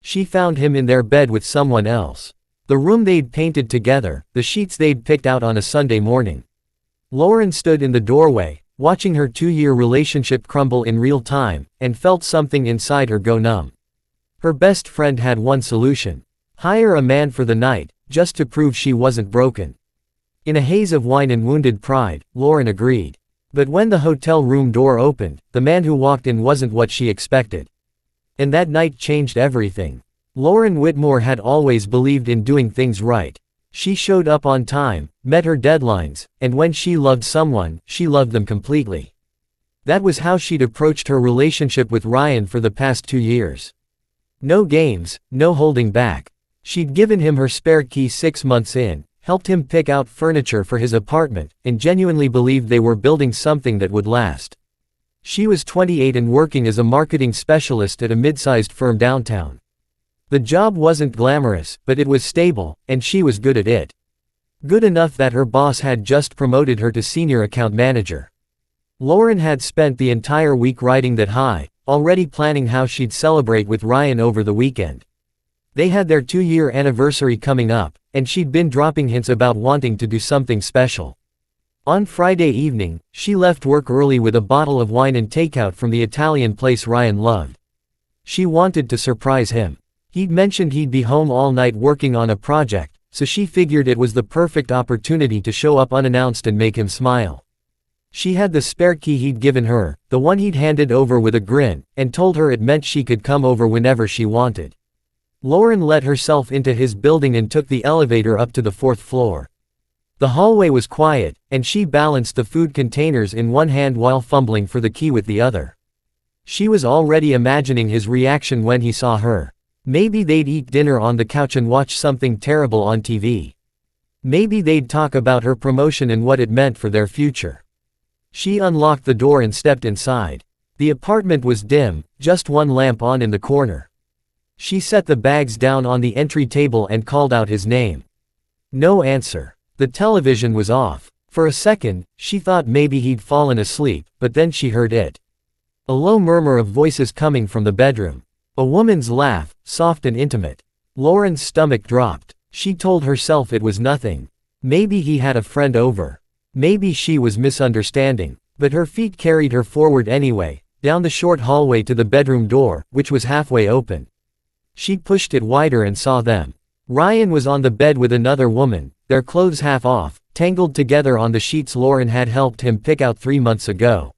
She found him in their bed with someone else. The room they'd painted together, the sheets they'd picked out on a Sunday morning. Lauren stood in the doorway, watching her 2-year relationship crumble in real time, and felt something inside her go numb. Her best friend had one solution. Hire a man for the night, just to prove she wasn't broken. In a haze of wine and wounded pride, Lauren agreed. But when the hotel room door opened, the man who walked in wasn't what she expected. And that night changed everything. Lauren Whitmore had always believed in doing things right. She showed up on time, met her deadlines, and when she loved someone, she loved them completely. That was how she'd approached her relationship with Ryan for the past 2 years. No games, no holding back. She'd given him her spare key 6 months in, helped him pick out furniture for his apartment, and genuinely believed they were building something that would last. She was 28 and working as a marketing specialist at a mid-sized firm downtown. The job wasn't glamorous, but it was stable, and she was good at it. Good enough that her boss had just promoted her to senior account manager. Lauren had spent the entire week riding that high, already planning how she'd celebrate with Ryan over the weekend. They had their 2-year anniversary coming up, and she'd been dropping hints about wanting to do something special. On Friday evening, she left work early with a bottle of wine and takeout from the Italian place Ryan loved. She wanted to surprise him. He'd mentioned he'd be home all night working on a project, so she figured it was the perfect opportunity to show up unannounced and make him smile. She had the spare key he'd given her, the one he'd handed over with a grin, and told her it meant she could come over whenever she wanted. Lauren let herself into his building and took the elevator up to the 4th floor. The hallway was quiet, and she balanced the food containers in one hand while fumbling for the key with the other. She was already imagining his reaction when he saw her. Maybe they'd eat dinner on the couch and watch something terrible on TV. Maybe they'd talk about her promotion and what it meant for their future. She unlocked the door and stepped inside. The apartment was dim, just one lamp on in the corner. She set the bags down on the entry table and called out his name. No answer. The television was off. For a second, she thought maybe he'd fallen asleep, but then she heard it. A low murmur of voices coming from the bedroom. A woman's laugh, soft and intimate. Lauren's stomach dropped. She told herself it was nothing. Maybe he had a friend over. Maybe she was misunderstanding. But her feet carried her forward anyway, down the short hallway to the bedroom door, which was halfway open. She pushed it wider and saw them. Ryan was on the bed with another woman, their clothes half off, tangled together on the sheets Lauren had helped him pick out 3 months ago.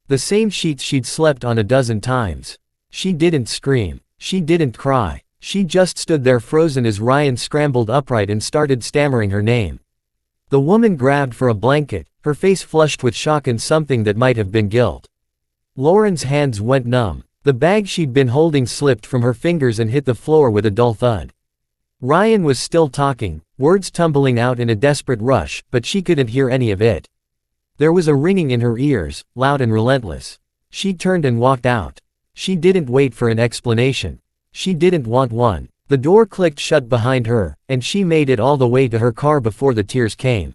The same sheets she'd slept on a dozen times. She didn't scream. She didn't cry. She just stood there frozen as Ryan scrambled upright and started stammering her name. The woman grabbed for a blanket, her face flushed with shock and something that might have been guilt. Lauren's hands went numb. The bag she'd been holding slipped from her fingers and hit the floor with a dull thud. Ryan was still talking, words tumbling out in a desperate rush, but she couldn't hear any of it. There was a ringing in her ears, loud and relentless. She turned and walked out. She didn't wait for an explanation. She didn't want one. The door clicked shut behind her, and she made it all the way to her car before the tears came.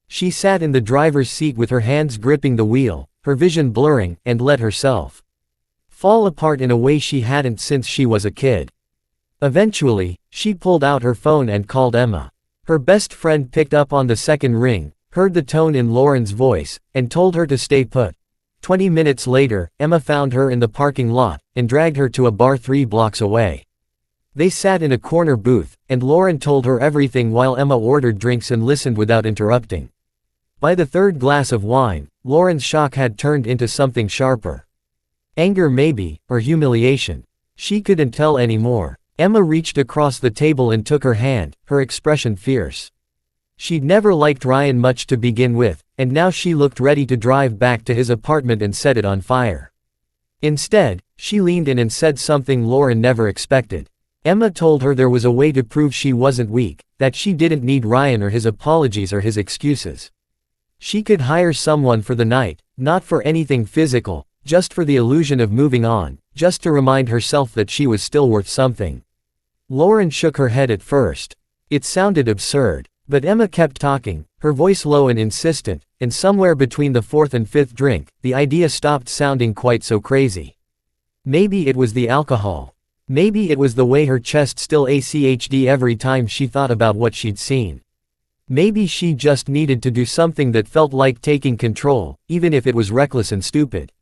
She sat in the driver's seat with her hands gripping the wheel, her vision blurring, and let herself fall apart in a way she hadn't since she was a kid. Eventually, she pulled out her phone and called Emma. Her best friend picked up on the second ring, heard the tone in Lauren's voice, and told her to stay put. 20 minutes later, Emma found her in the parking lot, and dragged her to a bar 3 blocks away. They sat in a corner booth, and Lauren told her everything while Emma ordered drinks and listened without interrupting. By the 3rd glass of wine, Lauren's shock had turned into something sharper. Anger maybe, or humiliation. She couldn't tell anymore. Emma reached across the table and took her hand, her expression fierce. She'd never liked Ryan much to begin with, and now she looked ready to drive back to his apartment and set it on fire. Instead, she leaned in and said something Lauren never expected. Emma told her there was a way to prove she wasn't weak, that she didn't need Ryan or his apologies or his excuses. She could hire someone for the night, not for anything physical, just for the illusion of moving on, just to remind herself that she was still worth something. Lauren shook her head at first. It sounded absurd. But Emma kept talking, her voice low and insistent, and somewhere between the 4th and 5th drink, the idea stopped sounding quite so crazy. Maybe it was the alcohol. Maybe it was the way her chest still ached every time she thought about what she'd seen. Maybe she just needed to do something that felt like taking control, even if it was reckless and stupid.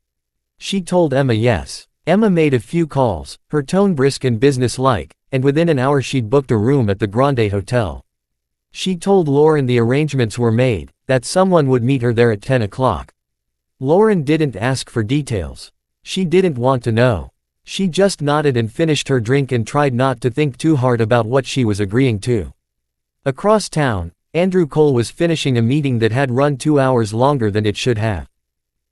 She told Emma yes. Emma made a few calls, her tone brisk and business-like, and within an hour she'd booked a room at the Grande Hotel. She told Lauren the arrangements were made, that someone would meet her there at 10 o'clock. Lauren didn't ask for details. She didn't want to know. She just nodded and finished her drink and tried not to think too hard about what she was agreeing to. Across town, Andrew Cole was finishing a meeting that had run 2 hours longer than it should have.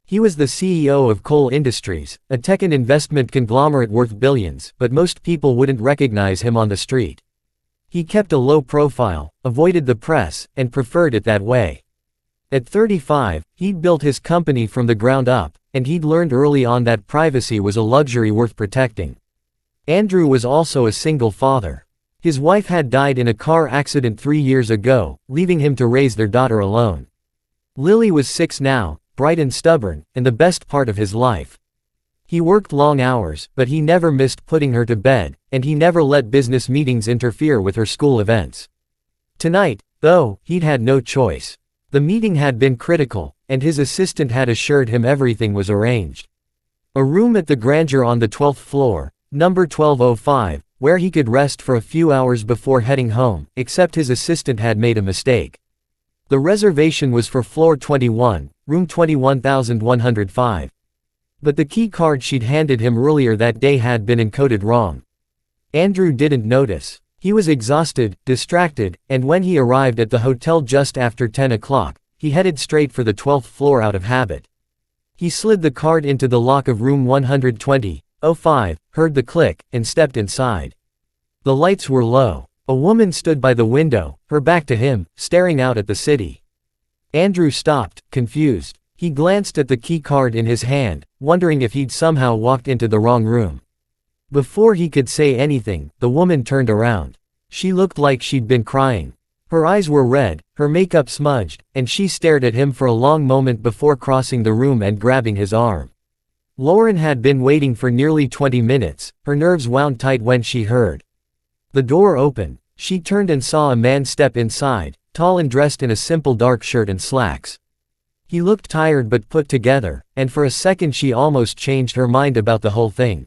He was the CEO of Cole Industries, a tech and investment conglomerate worth billions, but most people wouldn't recognize him on the street. He kept a low profile, avoided the press, and preferred it that way. At 35, he'd built his company from the ground up, and he'd learned early on that privacy was a luxury worth protecting. Andrew was also a single father. His wife had died in a car accident 3 years ago, leaving him to raise their daughter alone. Lily was 6 now, bright and stubborn, and the best part of his life. He worked long hours, but he never missed putting her to bed, and he never let business meetings interfere with her school events. Tonight, though, he'd had no choice. The meeting had been critical, and his assistant had assured him everything was arranged. A room at the Grandeur on the 12th floor, number 1205, where he could rest for a few hours before heading home, except his assistant had made a mistake. The reservation was for floor 21, room 21105. But the key card she'd handed him earlier that day had been encoded wrong. Andrew didn't notice. He was exhausted, distracted, and when he arrived at the hotel just after 10 o'clock, he headed straight for the 12th floor out of habit. He slid the card into the lock of room 120/05, heard the click, and stepped inside. The lights were low. A woman stood by the window, her back to him, staring out at the city. Andrew stopped, confused. He glanced at the key card in his hand, wondering if he'd somehow walked into the wrong room. Before he could say anything, the woman turned around. She looked like she'd been crying. Her eyes were red, her makeup smudged, and she stared at him for a long moment before crossing the room and grabbing his arm. Lauren had been waiting for nearly 20 minutes, her nerves wound tight when she heard the door open. She turned and saw a man step inside, tall and dressed in a simple dark shirt and slacks. He looked tired but put together, and for a second she almost changed her mind about the whole thing.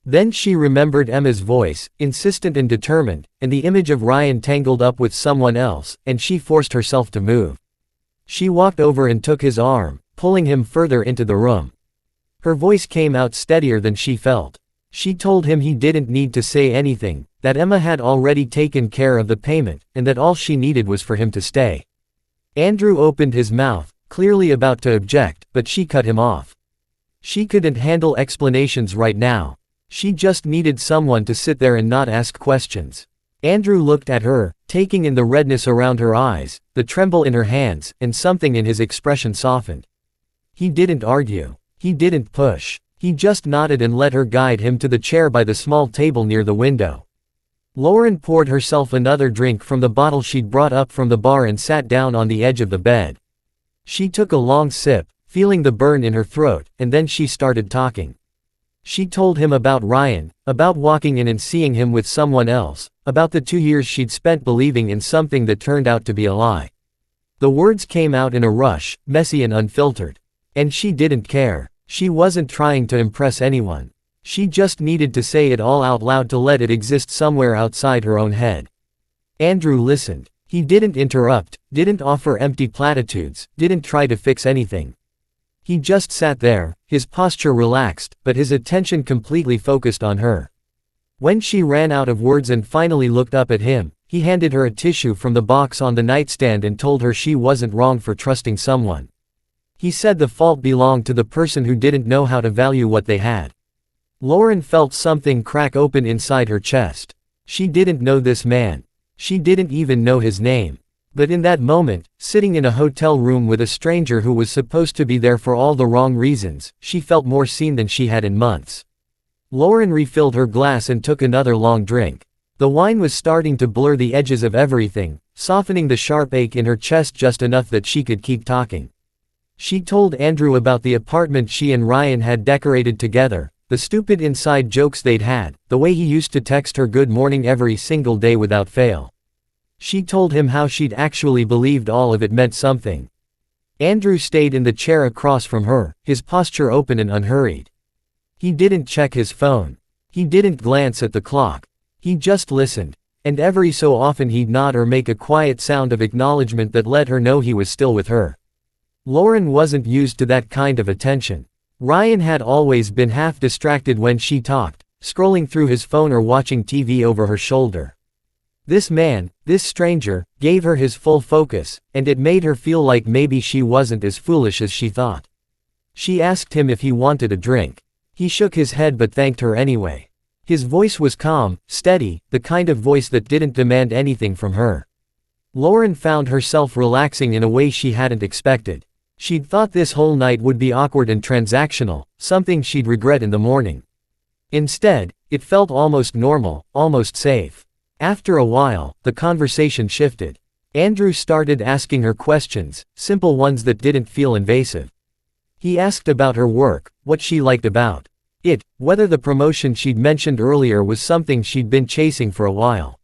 Then she remembered Emma's voice, insistent and determined, and the image of Ryan tangled up with someone else, and she forced herself to move. She walked over and took his arm, pulling him further into the room. Her voice came out steadier than she felt. She told him he didn't need to say anything, that Emma had already taken care of the payment, and that all she needed was for him to stay. Andrew opened his mouth, clearly about to object, but she cut him off. She couldn't handle explanations right now. She just needed someone to sit there and not ask questions. Andrew looked at her, taking in the redness around her eyes, the tremble in her hands, and something in his expression softened. He didn't argue. He didn't push. He just nodded and let her guide him to the chair by the small table near the window. Lauren poured herself another drink from the bottle she'd brought up from the bar and sat down on the edge of the bed. She took a long sip, feeling the burn in her throat, and then she started talking. She told him about Ryan, about walking in and seeing him with someone else, about the 2 years she'd spent believing in something that turned out to be a lie. The words came out in a rush, messy and unfiltered. And she didn't care. She wasn't trying to impress anyone. She just needed to say it all out loud to let it exist somewhere outside her own head. Andrew listened. He didn't interrupt, didn't offer empty platitudes, didn't try to fix anything. He just sat there, his posture relaxed, but his attention completely focused on her. When she ran out of words and finally looked up at him, he handed her a tissue from the box on the nightstand and told her she wasn't wrong for trusting someone. He said the fault belonged to the person who didn't know how to value what they had. Lauren felt something crack open inside her chest. She didn't know this man. She didn't even know his name. But in that moment, sitting in a hotel room with a stranger who was supposed to be there for all the wrong reasons, she felt more seen than she had in months. Lauren refilled her glass and took another long drink. The wine was starting to blur the edges of everything, softening the sharp ache in her chest just enough that she could keep talking. She told Andrew about the apartment she and Ryan had decorated together, the stupid inside jokes they'd had, the way he used to text her good morning every single day without fail. She told him how she'd actually believed all of it meant something. Andrew stayed in the chair across from her, his posture open and unhurried. He didn't check his phone. He didn't glance at the clock. He just listened, and every so often he'd nod or make a quiet sound of acknowledgement that let her know he was still with her. Lauren wasn't used to that kind of attention. Ryan had always been half distracted when she talked, scrolling through his phone or watching TV over her shoulder. This man, this stranger, gave her his full focus, and it made her feel like maybe she wasn't as foolish as she thought. She asked him if he wanted a drink. He shook his head but thanked her anyway. His voice was calm, steady, the kind of voice that didn't demand anything from her. Lauren found herself relaxing in a way she hadn't expected. She'd thought this whole night would be awkward and transactional, something she'd regret in the morning. Instead, it felt almost normal, almost safe. After a while, the conversation shifted. Andrew started asking her questions, simple ones that didn't feel invasive. He asked about her work, what she liked about it, whether the promotion she'd mentioned earlier was something she'd been chasing for a while.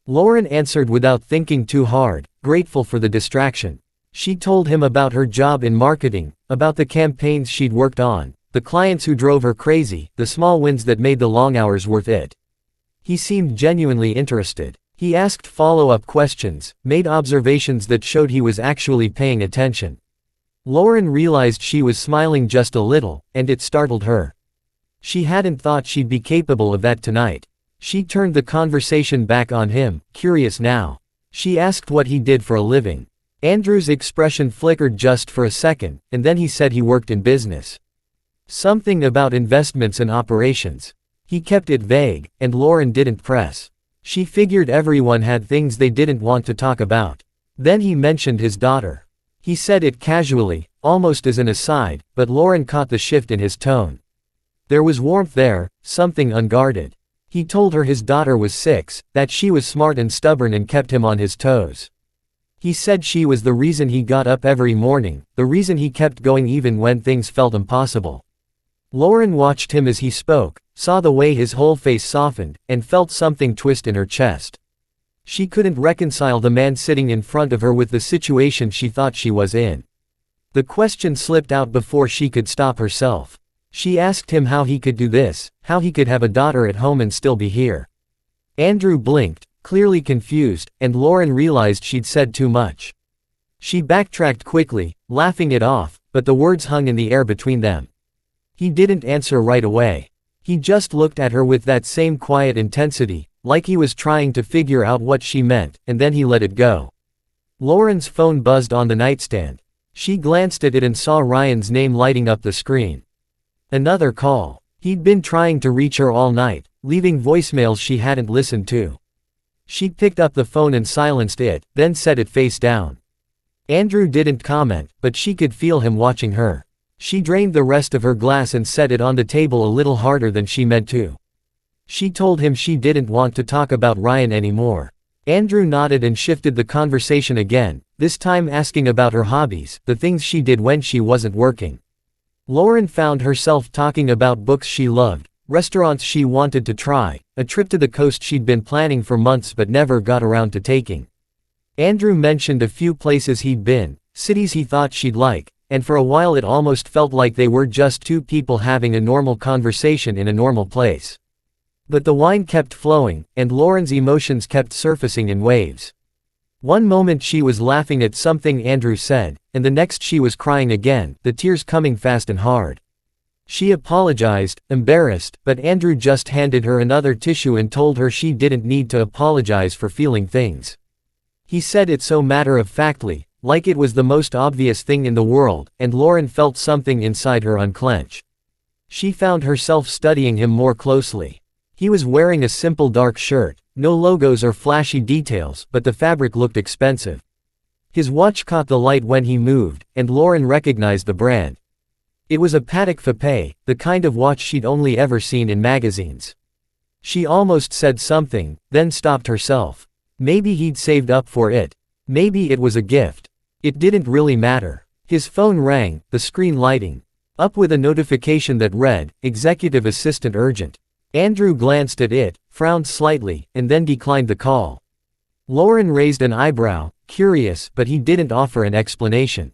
Lauren answered without thinking too hard, grateful for the distraction. She told him about her job in marketing, about the campaigns she'd worked on, the clients who drove her crazy, the small wins that made the long hours worth it. He seemed genuinely interested. He asked follow-up questions, made observations that showed he was actually paying attention. Lauren realized she was smiling just a little, and it startled her. She hadn't thought she'd be capable of that tonight. She turned the conversation back on him, curious now. She asked what he did for a living. Andrew's expression flickered just for a second, and then he said he worked in business. Something about investments and operations. He kept it vague, and Lauren didn't press. She figured everyone had things they didn't want to talk about. Then he mentioned his daughter. He said it casually, almost as an aside, but Lauren caught the shift in his tone. There was warmth there, something unguarded. He told her his daughter was 6, that she was smart and stubborn and kept him on his toes. He said she was the reason he got up every morning, the reason he kept going even when things felt impossible. Lauren watched him as he spoke, saw the way his whole face softened, and felt something twist in her chest. She couldn't reconcile the man sitting in front of her with the situation she thought she was in. The question slipped out before she could stop herself. She asked him how he could do this, how he could have a daughter at home and still be here. Andrew blinked, clearly confused, and Lauren realized she'd said too much. She backtracked quickly, laughing it off, but the words hung in the air between them. He didn't answer right away. He just looked at her with that same quiet intensity, like he was trying to figure out what she meant, and then he let it go. Lauren's phone buzzed on the nightstand. She glanced at it and saw Ryan's name lighting up the screen. Another call. He'd been trying to reach her all night, leaving voicemails she hadn't listened to. She picked up the phone and silenced it, then set it face down. Andrew didn't comment, but she could feel him watching her. She drained the rest of her glass and set it on the table a little harder than she meant to. She told him she didn't want to talk about Ryan anymore. Andrew nodded and shifted the conversation again, this time asking about her hobbies, the things she did when she wasn't working. Lauren found herself talking about books she loved, restaurants she wanted to try, a trip to the coast she'd been planning for months but never got around to taking. Andrew mentioned a few places he'd been, cities he thought she'd like, and for a while it almost felt like they were just two people having a normal conversation in a normal place. But the wine kept flowing, and Lauren's emotions kept surfacing in waves. One moment she was laughing at something Andrew said, and the next she was crying again, the tears coming fast and hard. She apologized, embarrassed, but Andrew just handed her another tissue and told her she didn't need to apologize for feeling things. He said it so matter-of-factly, like it was the most obvious thing in the world, and Lauren felt something inside her unclench. She found herself studying him more closely. He was wearing a simple dark shirt, no logos or flashy details, but the fabric looked expensive. His watch caught the light when he moved, and Lauren recognized the brand. It was a Patek Philippe, the kind of watch she'd only ever seen in magazines. She almost said something, then stopped herself. Maybe he'd saved up for it. Maybe it was a gift. It didn't really matter. His phone rang, the screen lighting. up with a notification that read, "Executive Assistant Urgent." Andrew glanced at it, frowned slightly, and then declined the call. Lauren raised an eyebrow, curious, but he didn't offer an explanation.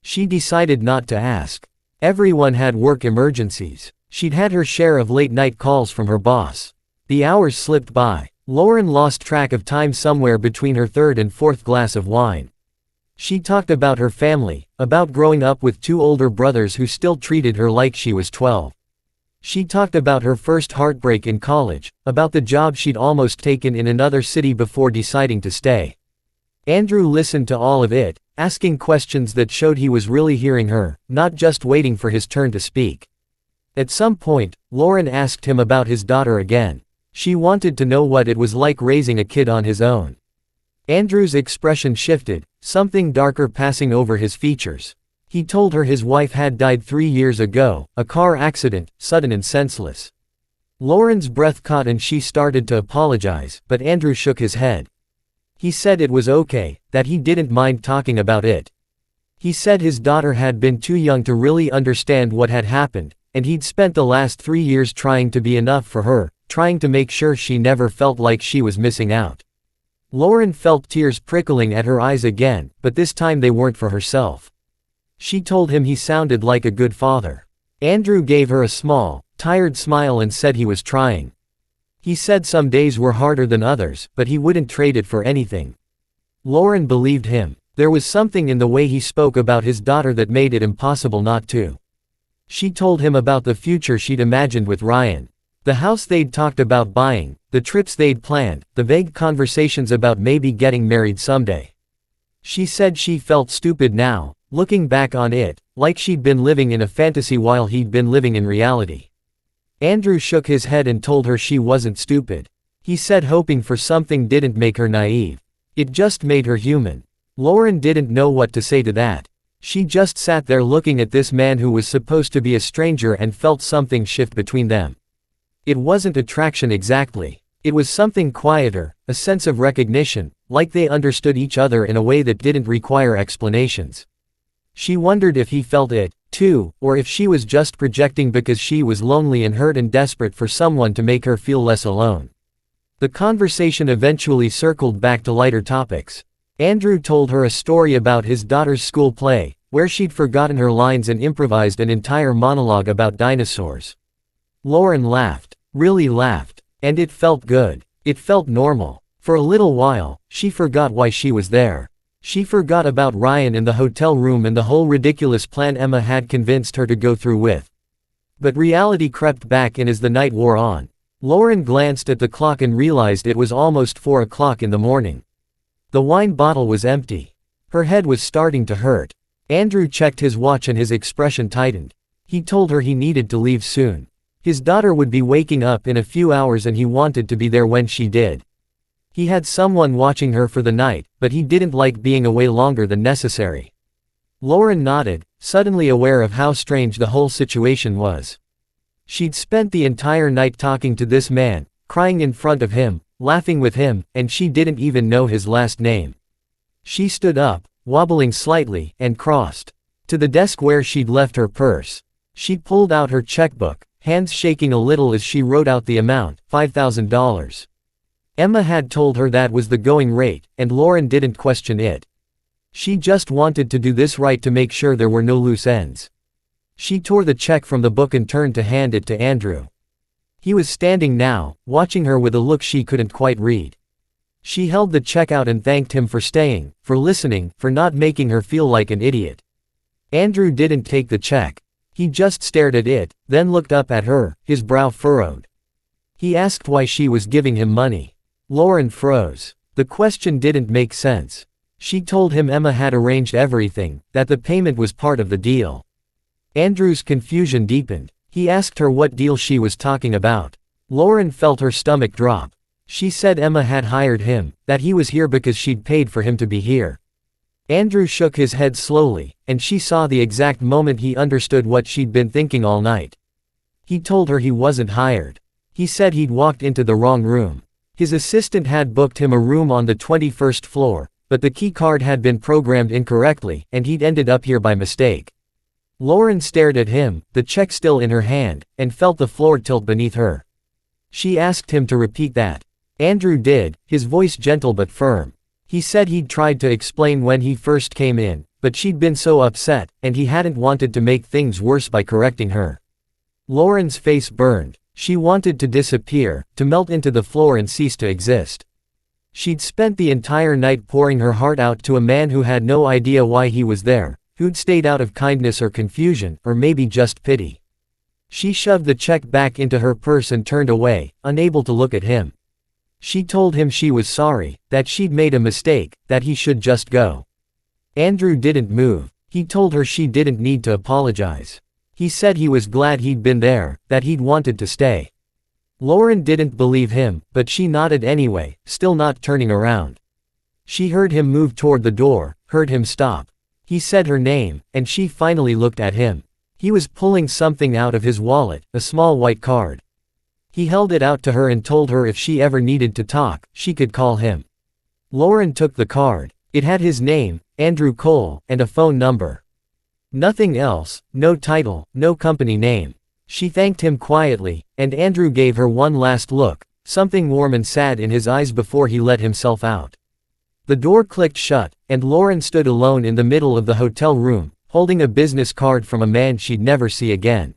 She decided not to ask. Everyone had work emergencies. She'd had her share of late-night calls from her boss. The hours slipped by. Lauren lost track of time somewhere between her third and fourth glass of wine. She talked about her family, about growing up with two older brothers who still treated her like she was 12. She talked about her first heartbreak in college, about the job she'd almost taken in another city before deciding to stay. Andrew listened to all of it, asking questions that showed he was really hearing her, not just waiting for his turn to speak. At some point, Lauren asked him about his daughter again. She wanted to know what it was like raising a kid on his own. Andrew's expression shifted, something darker passing over his features. He told her his wife had died 3 years ago, a car accident, sudden and senseless. Lauren's breath caught and she started to apologize, but Andrew shook his head. He said it was okay, that he didn't mind talking about it. He said his daughter had been too young to really understand what had happened, and he'd spent the last 3 years trying to be enough for her, trying to make sure she never felt like she was missing out. Lauren felt tears prickling at her eyes again, but this time they weren't for herself. She told him he sounded like a good father. Andrew gave her a small, tired smile and said he was trying. He said some days were harder than others, but he wouldn't trade it for anything. Lauren believed him. There was something in the way he spoke about his daughter that made it impossible not to. She told him about the future she'd imagined with Ryan. The house they'd talked about buying, the trips they'd planned, the vague conversations about maybe getting married someday. She said she felt stupid now, looking back on it, like she'd been living in a fantasy while he'd been living in reality. Andrew shook his head and told her she wasn't stupid. He said hoping for something didn't make her naive. It just made her human. Lauren didn't know what to say to that. She just sat there looking at this man who was supposed to be a stranger and felt something shift between them. It wasn't attraction exactly. It was something quieter, a sense of recognition, like they understood each other in a way that didn't require explanations. She wondered if he felt it, too, or if she was just projecting because she was lonely and hurt and desperate for someone to make her feel less alone. The conversation eventually circled back to lighter topics. Andrew told her a story about his daughter's school play, where she'd forgotten her lines and improvised an entire monologue about dinosaurs. Lauren laughed, really laughed, and it felt good. It felt normal. For a little while, she forgot why she was there. She forgot about Ryan in the hotel room and the whole ridiculous plan Emma had convinced her to go through with. But reality crept back in as the night wore on. Lauren glanced at the clock and realized it was almost 4 o'clock in the morning. The wine bottle was empty. Her head was starting to hurt. Andrew checked his watch and his expression tightened. He told her he needed to leave soon. His daughter would be waking up in a few hours and he wanted to be there when she did. He had someone watching her for the night, but he didn't like being away longer than necessary. Lauren nodded, suddenly aware of how strange the whole situation was. She'd spent the entire night talking to this man, crying in front of him, laughing with him, and she didn't even know his last name. She stood up, wobbling slightly, and crossed to the desk where she'd left her purse. She pulled out her checkbook, hands shaking a little as she wrote out the amount, $5,000. Emma had told her that was the going rate, and Lauren didn't question it. She just wanted to do this right to make sure there were no loose ends. She tore the check from the book and turned to hand it to Andrew. He was standing now, watching her with a look she couldn't quite read. She held the check out and thanked him for staying, for listening, for not making her feel like an idiot. Andrew didn't take the check. He just stared at it, then looked up at her, his brow furrowed. He asked why she was giving him money. Lauren froze. The question didn't make sense. She told him Emma had arranged everything, that the payment was part of the deal. Andrew's confusion deepened. He asked her what deal she was talking about. Lauren felt her stomach drop. She said Emma had hired him, that he was here because she'd paid for him to be here. Andrew shook his head slowly, and she saw the exact moment he understood what she'd been thinking all night. He told her he wasn't hired. He said he'd walked into the wrong room. His assistant had booked him a room on the 21st floor, but the key card had been programmed incorrectly, and he'd ended up here by mistake. Lauren stared at him, the check still in her hand, and felt the floor tilt beneath her. She asked him to repeat that. Andrew did, his voice gentle but firm. He said he'd tried to explain when he first came in, but she'd been so upset, and he hadn't wanted to make things worse by correcting her. Lauren's face burned. She wanted to disappear, to melt into the floor and cease to exist. She'd spent the entire night pouring her heart out to a man who had no idea why he was there, who'd stayed out of kindness or confusion, or maybe just pity. She shoved the check back into her purse and turned away, unable to look at him. She told him she was sorry, that she'd made a mistake, that he should just go. Andrew didn't move. He told her she didn't need to apologize. He said he was glad he'd been there, that he'd wanted to stay. Lauren didn't believe him, but she nodded anyway, still not turning around. She heard him move toward the door, heard him stop. He said her name, and she finally looked at him. He was pulling something out of his wallet, a small white card. He held it out to her and told her if she ever needed to talk, she could call him. Lauren took the card. It had his name, Andrew Cole, and a phone number. Nothing else, no title, no company name. She thanked him quietly, and Andrew gave her one last look, something warm and sad in his eyes before he let himself out. The door clicked shut, and Lauren stood alone in the middle of the hotel room, holding a business card from a man she'd never see again.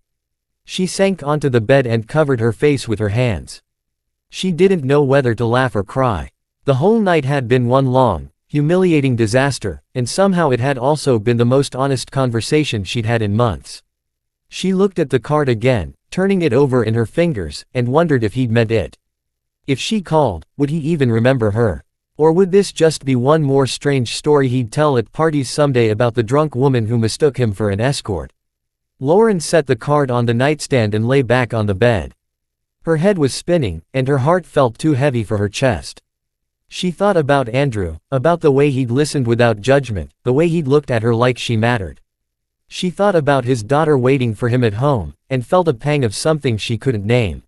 She sank onto the bed and covered her face with her hands. She didn't know whether to laugh or cry. The whole night had been one long, humiliating disaster, and somehow it had also been the most honest conversation she'd had in months. She looked at the card again, turning it over in her fingers, and wondered if he'd meant it. If she called, would he even remember her? Or would this just be one more strange story he'd tell at parties someday about the drunk woman who mistook him for an escort? Lauren set the card on the nightstand and lay back on the bed. Her head was spinning, and her heart felt too heavy for her chest. She thought about Andrew, about the way he'd listened without judgment, the way he'd looked at her like she mattered. She thought about his daughter waiting for him at home, and felt a pang of something she couldn't name.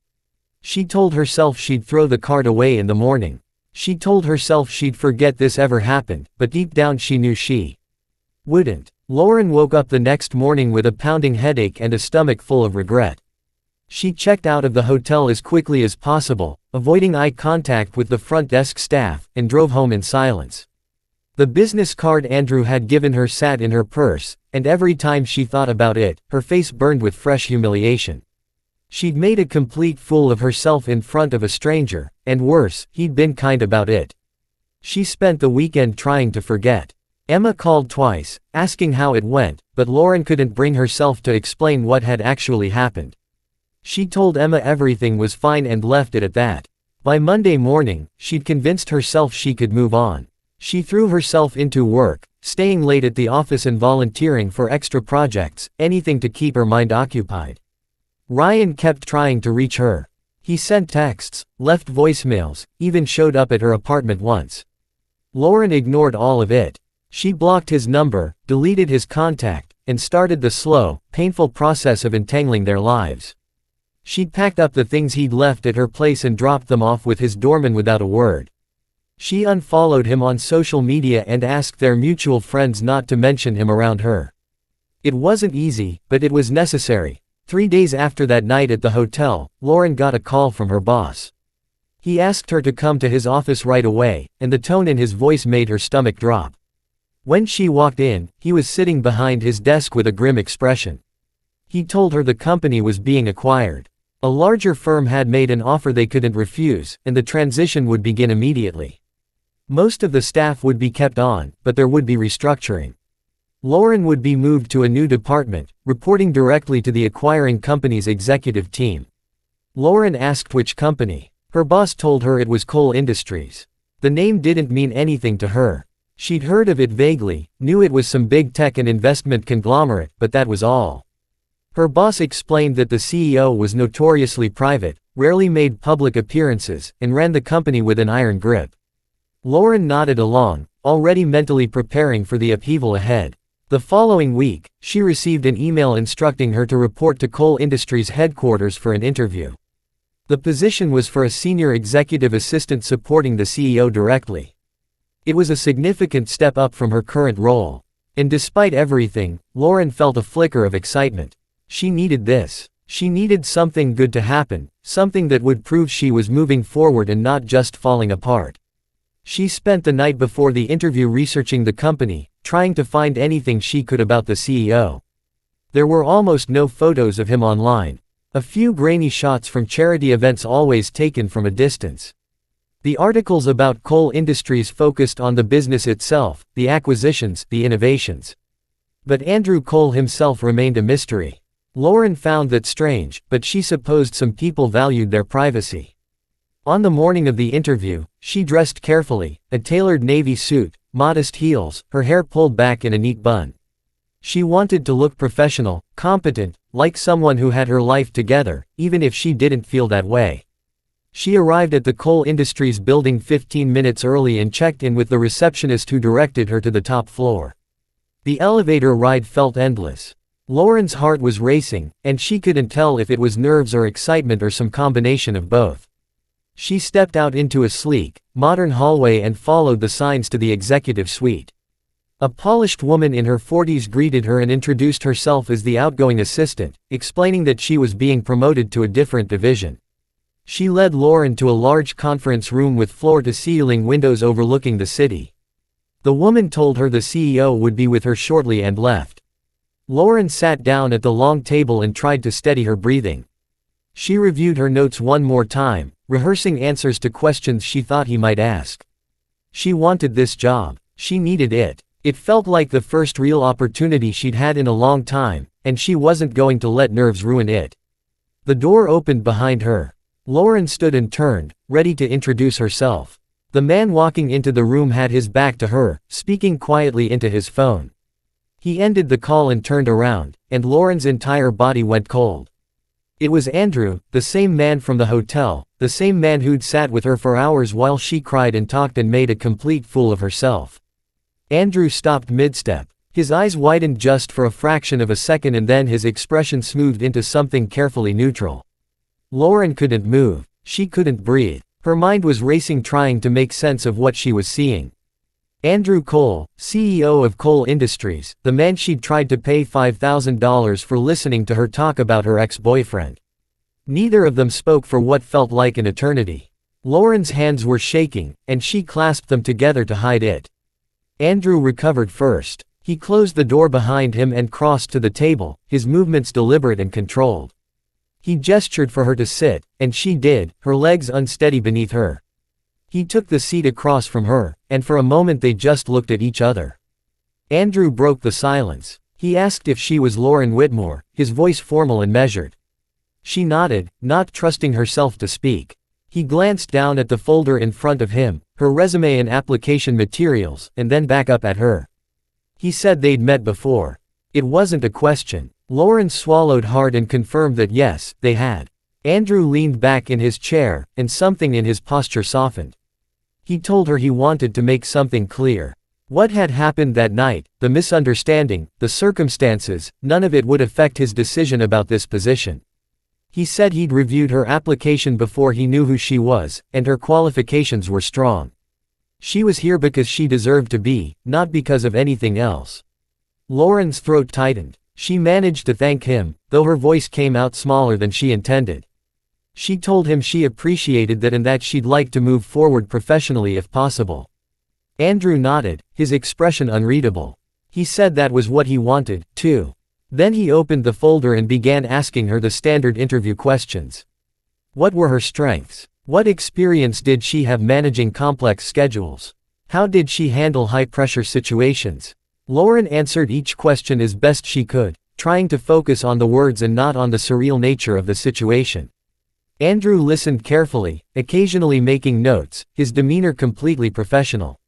She told herself she'd throw the card away in the morning. She told herself she'd forget this ever happened, but deep down she knew she wouldn't. Lauren woke up the next morning with a pounding headache and a stomach full of regret. She checked out of the hotel as quickly as possible, avoiding eye contact with the front desk staff, and drove home in silence. The business card Andrew had given her sat in her purse, and every time she thought about it, her face burned with fresh humiliation. She'd made a complete fool of herself in front of a stranger, and worse, he'd been kind about it. She spent the weekend trying to forget. Emma called twice, asking how it went, but Lauren couldn't bring herself to explain what had actually happened. She told Emma everything was fine and left it at that. By Monday morning, she'd convinced herself she could move on. She threw herself into work, staying late at the office and volunteering for extra projects, anything to keep her mind occupied. Ryan kept trying to reach her. He sent texts, left voicemails, even showed up at her apartment once. Lauren ignored all of it. She blocked his number, deleted his contact, and started the slow, painful process of entangling their lives. She'd packed up the things he'd left at her place and dropped them off with his doorman without a word. She unfollowed him on social media and asked their mutual friends not to mention him around her. It wasn't easy, but it was necessary. 3 days after that night at the hotel, Lauren got a call from her boss. He asked her to come to his office right away, and the tone in his voice made her stomach drop. When she walked in, he was sitting behind his desk with a grim expression. He told her the company was being acquired. A larger firm had made an offer they couldn't refuse, and the transition would begin immediately. Most of the staff would be kept on, but there would be restructuring. Lauren would be moved to a new department, reporting directly to the acquiring company's executive team. Lauren asked which company. Her boss told her it was Cole Industries. The name didn't mean anything to her. She'd heard of it vaguely, knew it was some big tech and investment conglomerate, but that was all. Her boss explained that the CEO was notoriously private, rarely made public appearances, and ran the company with an iron grip. Lauren nodded along, already mentally preparing for the upheaval ahead. The following week, she received an email instructing her to report to Cole Industries headquarters for an interview. The position was for a senior executive assistant supporting the CEO directly. It was a significant step up from her current role. And despite everything, Lauren felt a flicker of excitement. She needed this. She needed something good to happen, something that would prove she was moving forward and not just falling apart. She spent the night before the interview researching the company, trying to find anything she could about the CEO. There were almost no photos of him online. A few grainy shots from charity events always taken from a distance. The articles about Cole Industries focused on the business itself, the acquisitions, the innovations. But Andrew Cole himself remained a mystery. Lauren found that strange, but she supposed some people valued their privacy. On the morning of the interview, she dressed carefully, a tailored navy suit, modest heels, her hair pulled back in a neat bun. She wanted to look professional, competent, like someone who had her life together, even if she didn't feel that way. She arrived at the Cole Industries building 15 minutes early and checked in with the receptionist who directed her to the top floor. The elevator ride felt endless. Lauren's heart was racing, and she couldn't tell if it was nerves or excitement or some combination of both. She stepped out into a sleek, modern hallway and followed the signs to the executive suite. A polished woman in her 40s greeted her and introduced herself as the outgoing assistant, explaining that she was being promoted to a different division. She led Lauren to a large conference room with floor-to-ceiling windows overlooking the city. The woman told her the CEO would be with her shortly and left. Lauren sat down at the long table and tried to steady her breathing. She reviewed her notes one more time, rehearsing answers to questions she thought he might ask. She wanted this job. She needed it. It felt like the first real opportunity she'd had in a long time, and she wasn't going to let nerves ruin it. The door opened behind her. Lauren stood and turned, ready to introduce herself. The man walking into the room had his back to her, speaking quietly into his phone. He ended the call and turned around, and Lauren's entire body went cold. It was Andrew, the same man from the hotel, the same man who'd sat with her for hours while she cried and talked and made a complete fool of herself. Andrew stopped mid-step. His eyes widened just for a fraction of a second and then his expression smoothed into something carefully neutral. Lauren couldn't move. She couldn't breathe. Her mind was racing trying to make sense of what she was seeing. Andrew Cole, CEO of Cole Industries, the man she'd tried to pay $5,000 for listening to her talk about her ex-boyfriend. Neither of them spoke for what felt like an eternity. Lauren's hands were shaking, and she clasped them together to hide it. Andrew recovered first. He closed the door behind him and crossed to the table, his movements deliberate and controlled. He gestured for her to sit, and she did, her legs unsteady beneath her. He took the seat across from her, and for a moment they just looked at each other. Andrew broke the silence. He asked if she was Lauren Whitmore, his voice formal and measured. She nodded, not trusting herself to speak. He glanced down at the folder in front of him, her resume and application materials, and then back up at her. He said they'd met before. It wasn't a question. Lauren swallowed hard and confirmed that yes, they had. Andrew leaned back in his chair, and something in his posture softened. He told her he wanted to make something clear. What had happened that night, the misunderstanding, the circumstances, none of it would affect his decision about this position. He said he'd reviewed her application before he knew who she was, and her qualifications were strong. She was here because she deserved to be, not because of anything else. Lauren's throat tightened. She managed to thank him, though her voice came out smaller than she intended. She told him she appreciated that and that she'd like to move forward professionally if possible. Andrew nodded, his expression unreadable. He said that was what he wanted, too. Then he opened the folder and began asking her the standard interview questions. What were her strengths? What experience did she have managing complex schedules? How did she handle high-pressure situations? Lauren answered each question as best she could, trying to focus on the words and not on the surreal nature of the situation. Andrew listened carefully, occasionally making notes, his demeanor completely professional.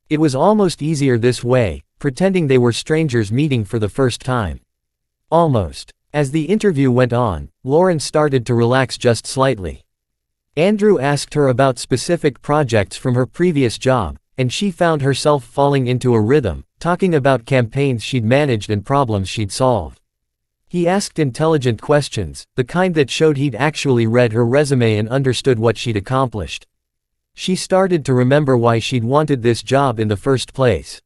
It was almost easier this way, pretending they were strangers meeting for the first time. Almost. As the interview went on, Lauren started to relax just slightly. Andrew asked her about specific projects from her previous job, and she found herself falling into a rhythm, talking about campaigns she'd managed and problems she'd solved. He asked intelligent questions, the kind that showed he'd actually read her resume and understood what she'd accomplished. She started to remember why she'd wanted this job in the first place.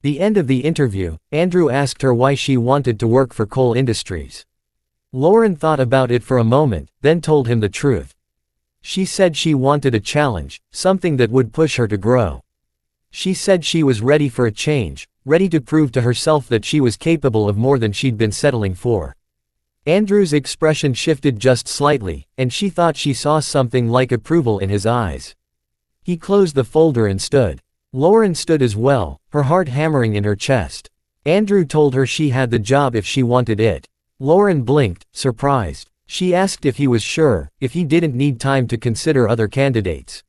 The end of the interview, Andrew asked her why she wanted to work for coal industries. Lauren thought about it for a moment, then told him the truth. She said she wanted a challenge, something that would push her to grow. She said she was ready for a change, ready to prove to herself that she was capable of more than she'd been settling for. Andrew's expression shifted just slightly, and she thought she saw something like approval in his eyes. He closed the folder and stood. Lauren stood as well, her heart hammering in her chest. Andrew told her she had the job if she wanted it. Lauren blinked, surprised. She asked if he was sure, if he didn't need time to consider other candidates.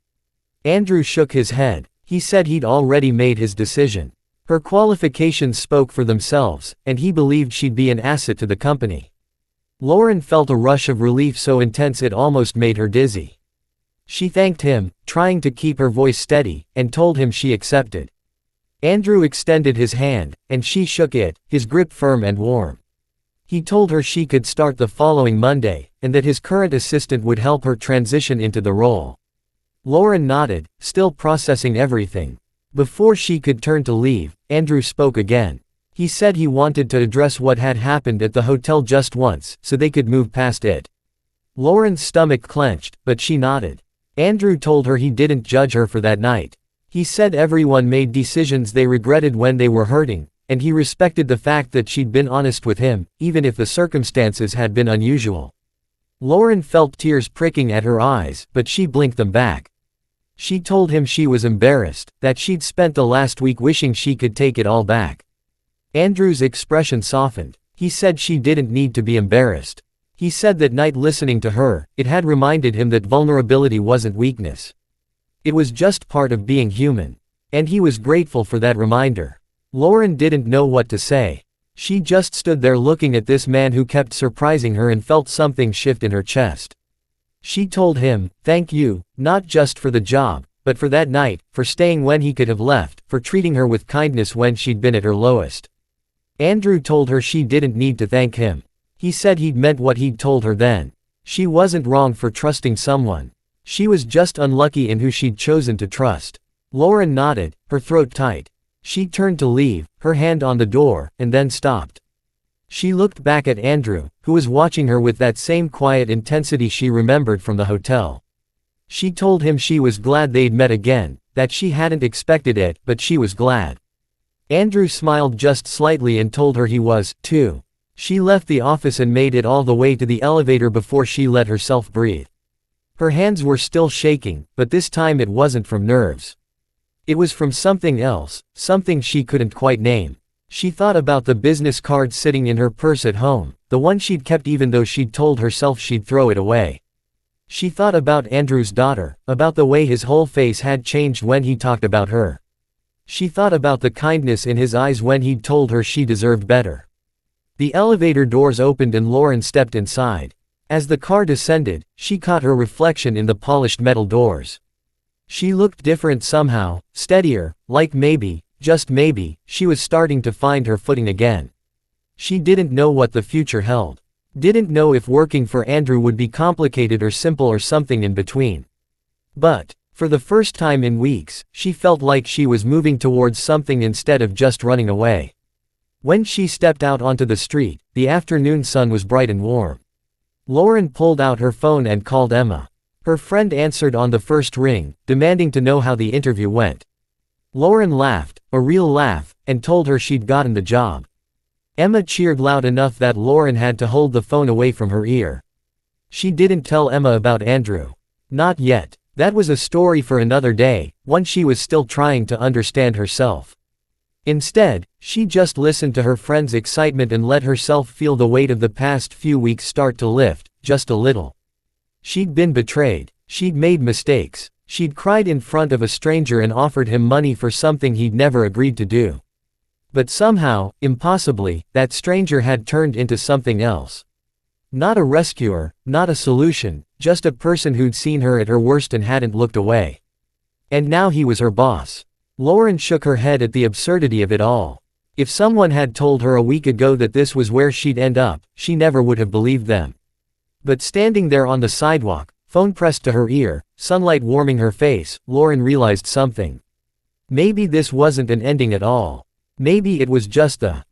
Andrew shook his head. He said he'd already made his decision. Her qualifications spoke for themselves, and he believed she'd be an asset to the company. Lauren felt a rush of relief so intense it almost made her dizzy. She thanked him, trying to keep her voice steady, and told him she accepted. Andrew extended his hand, and she shook it, his grip firm and warm. He told her she could start the following Monday, and that his current assistant would help her transition into the role. Lauren nodded, still processing everything. Before she could turn to leave, Andrew spoke again. He said he wanted to address what had happened at the hotel just once, so they could move past it. Lauren's stomach clenched, but she nodded. Andrew told her he didn't judge her for that night. He said everyone made decisions they regretted when they were hurting, and he respected the fact that she'd been honest with him, even if the circumstances had been unusual. Lauren felt tears pricking at her eyes, but she blinked them back. She told him she was embarrassed, that she'd spent the last week wishing she could take it all back. Andrew's expression softened. He said she didn't need to be embarrassed. He said that night listening to her, it had reminded him that vulnerability wasn't weakness. It was just part of being human. And he was grateful for that reminder. Lauren didn't know what to say. She just stood there looking at this man who kept surprising her and felt something shift in her chest. She told him, thank you, not just for the job, but for that night, for staying when he could have left, for treating her with kindness when she'd been at her lowest. Andrew told her she didn't need to thank him. He said he'd meant what he'd told her then. She wasn't wrong for trusting someone. She was just unlucky in who she'd chosen to trust. Lauren nodded, her throat tight. She turned to leave, her hand on the door, and then stopped. She looked back at Andrew, who was watching her with that same quiet intensity she remembered from the hotel. She told him she was glad they'd met again, that she hadn't expected it, but she was glad. Andrew smiled just slightly and told her he was, too. She left the office and made it all the way to the elevator before she let herself breathe. Her hands were still shaking, but this time it wasn't from nerves. It was from something else, something she couldn't quite name. She thought about the business card sitting in her purse at home, the one she'd kept even though she'd told herself she'd throw it away. She thought about Andrew's daughter, about the way his whole face had changed when he talked about her. She thought about the kindness in his eyes when he'd told her she deserved better. The elevator doors opened and Lauren stepped inside. As the car descended, she caught her reflection in the polished metal doors. She looked different somehow, steadier, like maybe, just maybe, she was starting to find her footing again. She didn't know what the future held. Didn't know if working for Andrew would be complicated or simple or something in between. But, for the first time in weeks, she felt like she was moving towards something instead of just running away. When she stepped out onto the street, the afternoon sun was bright and warm. Lauren pulled out her phone and called Emma. Her friend answered on the first ring, demanding to know how the interview went. Lauren laughed, a real laugh, and told her she'd gotten the job. Emma cheered loud enough that Lauren had to hold the phone away from her ear. She didn't tell Emma about Andrew. Not yet. That was a story for another day, one she was still trying to understand herself. Instead, she just listened to her friend's excitement and let herself feel the weight of the past few weeks start to lift, just a little. She'd been betrayed. She'd made mistakes. She'd cried in front of a stranger and offered him money for something he'd never agreed to do. But somehow, impossibly, that stranger had turned into something else. Not a rescuer, not a solution, just a person who'd seen her at her worst and hadn't looked away. And now he was her boss. Lauren shook her head at the absurdity of it all. If someone had told her a week ago that this was where she'd end up, she never would have believed them. But standing there on the sidewalk, phone pressed to her ear, sunlight warming her face, Lauren realized something. Maybe this wasn't an ending at all. Maybe it was just a